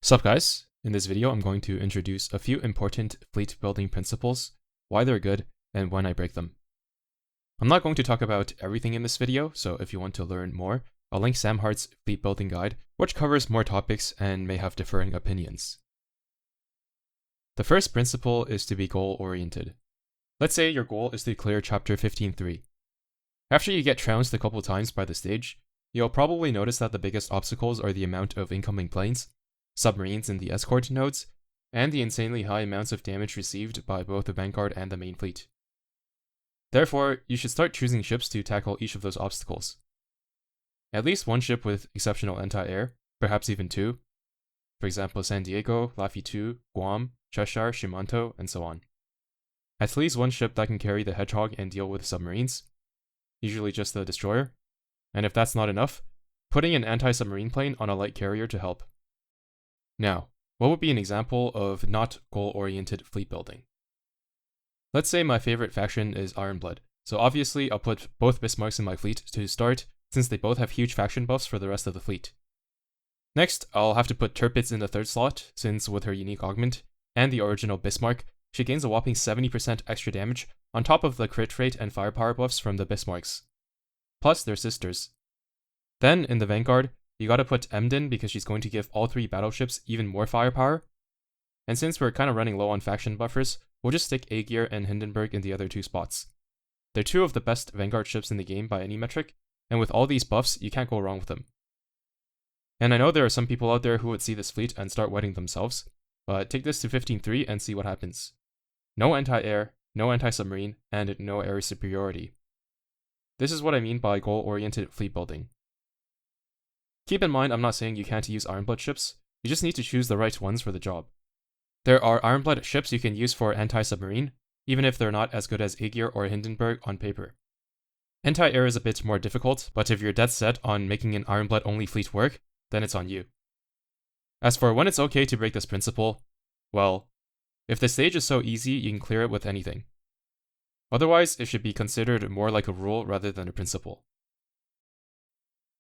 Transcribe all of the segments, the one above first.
Sup guys, in this video I'm going to introduce a few important fleet building principles, why they're good, and when I break them. I'm not going to talk about everything in this video, so if you want to learn more, I'll link Sam Hart's fleet building guide, which covers more topics and may have differing opinions. The first principle is to be goal-oriented. Let's say your goal is to clear chapter 15.3. After you get trounced a couple times by the stage, you'll probably notice that the biggest obstacles are the amount of incoming planes, submarines in the escort nodes, and the insanely high amounts of damage received by both the Vanguard and the main fleet. Therefore, you should start choosing ships to tackle each of those obstacles. At least one ship with exceptional anti-air, perhaps even two. For example, San Diego, Laffy 2, Guam, Cheshire, Shimanto, and so on. At least one ship that can carry the Hedgehog and deal with submarines, usually just the destroyer. And if that's not enough, putting an anti-submarine plane on a light carrier to help. Now, what would be an example of not goal-oriented fleet building? Let's say my favorite faction is Ironblood, so obviously I'll put both Bismarcks in my fleet to start, since they both have huge faction buffs for the rest of the fleet. Next, I'll have to put Tirpitz in the third slot, since with her unique augment, and the original Bismarck, she gains a whopping 70% extra damage on top of the crit rate and firepower buffs from the Bismarcks. Plus, they're sisters. Then, in the Vanguard, you gotta put Emden because she's going to give all three battleships even more firepower. And since we're kinda running low on faction buffers, we'll just stick Aegir and Hindenburg in the other two spots. They're two of the best Vanguard ships in the game by any metric, and with all these buffs, you can't go wrong with them. And I know there are some people out there who would see this fleet and start wetting themselves, but take this to 15.3 and see what happens. No anti-air, no anti-submarine, and no air superiority. This is what I mean by goal-oriented fleet building. Keep in mind, I'm not saying you can't use Ironblood ships, you just need to choose the right ones for the job. There are Ironblood ships you can use for anti-submarine, even if they're not as good as Aegir or Hindenburg on paper. Anti-air is a bit more difficult, but if you're dead set on making an Ironblood only fleet work, then it's on you. As for when it's okay to break this principle, well, if the stage is so easy you can clear it with anything. Otherwise, it should be considered more like a rule rather than a principle.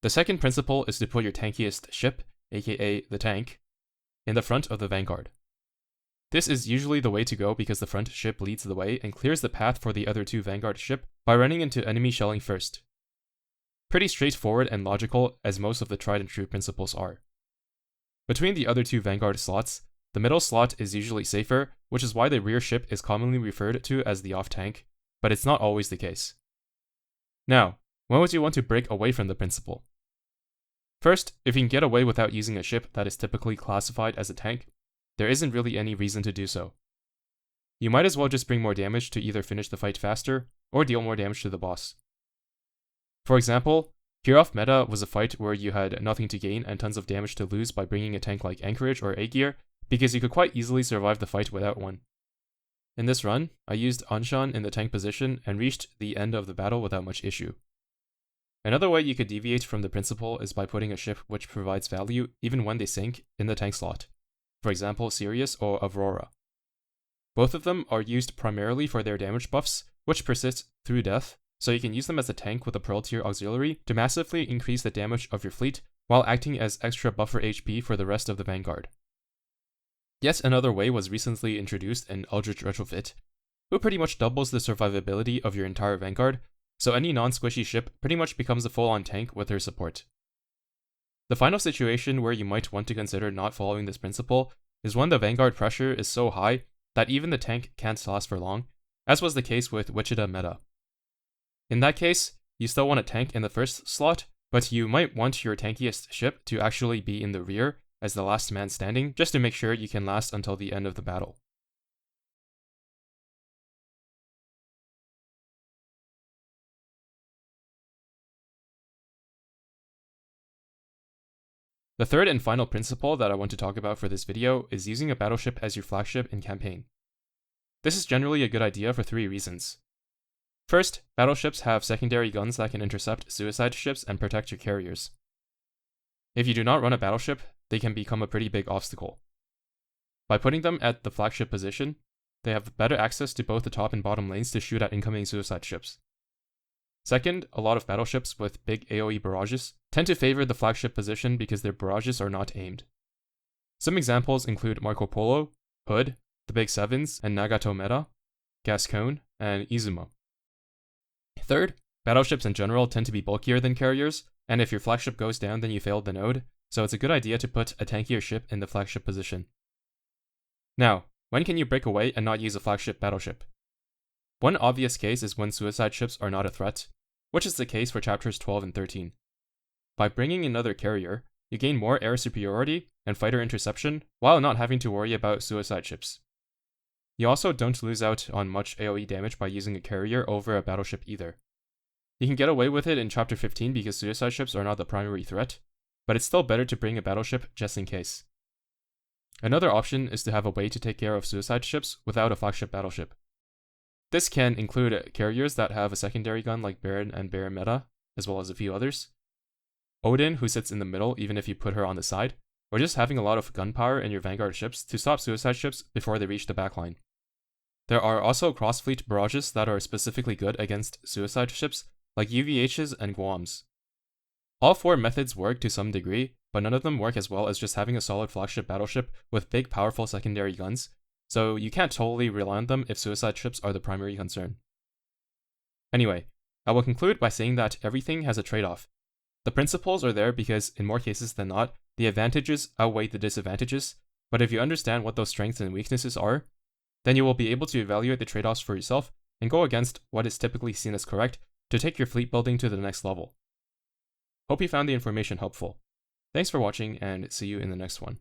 The second principle is to put your tankiest ship, aka the tank, in the front of the Vanguard. This is usually the way to go because the front ship leads the way and clears the path for the other two Vanguard ship by running into enemy shelling first. Pretty straightforward and logical as most of the tried and true principles are. Between the other two Vanguard slots, the middle slot is usually safer, which is why the rear ship is commonly referred to as the off-tank, but it's not always the case. Now, when would you want to break away from the principle? First, if you can get away without using a ship that is typically classified as a tank, there isn't really any reason to do so. You might as well just bring more damage to either finish the fight faster, or deal more damage to the boss. For example, Kirov Meta was a fight where you had nothing to gain and tons of damage to lose by bringing a tank like Anchorage or Aegir, because you could quite easily survive the fight without one. In this run, I used Anshan in the tank position and reached the end of the battle without much issue. Another way you could deviate from the principle is by putting a ship which provides value even when they sink in the tank slot. For example, Sirius or Aurora. Both of them are used primarily for their damage buffs, which persist through death, so you can use them as a tank with a Pearl tier auxiliary to massively increase the damage of your fleet while acting as extra buffer HP for the rest of the Vanguard. Yet another way was recently introduced in Eldritch Retrofit, who pretty much doubles the survivability of your entire Vanguard, so any non-squishy ship pretty much becomes a full-on tank with her support. The final situation where you might want to consider not following this principle is when the Vanguard pressure is so high that even the tank can't last for long, as was the case with Wichita Meta. In that case, you still want a tank in the first slot, but you might want your tankiest ship to actually be in the rear as the last man standing, just to make sure you can last until the end of the battle. The third and final principle that I want to talk about for this video is using a battleship as your flagship in campaign. This is generally a good idea for three reasons. First, battleships have secondary guns that can intercept suicide ships and protect your carriers. If you do not run a battleship, they can become a pretty big obstacle. By putting them at the flagship position, they have better access to both the top and bottom lanes to shoot at incoming suicide ships. Second, a lot of battleships with big AoE barrages tend to favor the flagship position because their barrages are not aimed. Some examples include Marco Polo, Hood, the Big Sevens, and Nagato Meta, Gascon, and Izumo. Third, battleships in general tend to be bulkier than carriers, and if your flagship goes down then you failed the node, so it's a good idea to put a tankier ship in the flagship position. Now, when can you break away and not use a flagship battleship? One obvious case is when suicide ships are not a threat, which is the case for chapters 12 and 13. By bringing another carrier, you gain more air superiority and fighter interception while not having to worry about suicide ships. You also don't lose out on much AoE damage by using a carrier over a battleship either. You can get away with it in chapter 15 because suicide ships are not the primary threat, but it's still better to bring a battleship just in case. Another option is to have a way to take care of suicide ships without a flagship battleship. This can include carriers that have a secondary gun like Baron and Baron Meta, as well as a few others. Odin, who sits in the middle even if you put her on the side, or just having a lot of gunpowder in your vanguard ships to stop suicide ships before they reach the backline. There are also cross-fleet barrages that are specifically good against suicide ships, like UVHs and Guams. All four methods work to some degree, but none of them work as well as just having a solid flagship battleship with big powerful secondary guns, so you can't totally rely on them if suicide ships are the primary concern. Anyway, I will conclude by saying that everything has a trade-off. The principles are there because, in more cases than not, the advantages outweigh the disadvantages, but if you understand what those strengths and weaknesses are, then you will be able to evaluate the trade-offs for yourself and go against what is typically seen as correct to take your fleet building to the next level. Hope you found the information helpful. Thanks for watching and see you in the next one.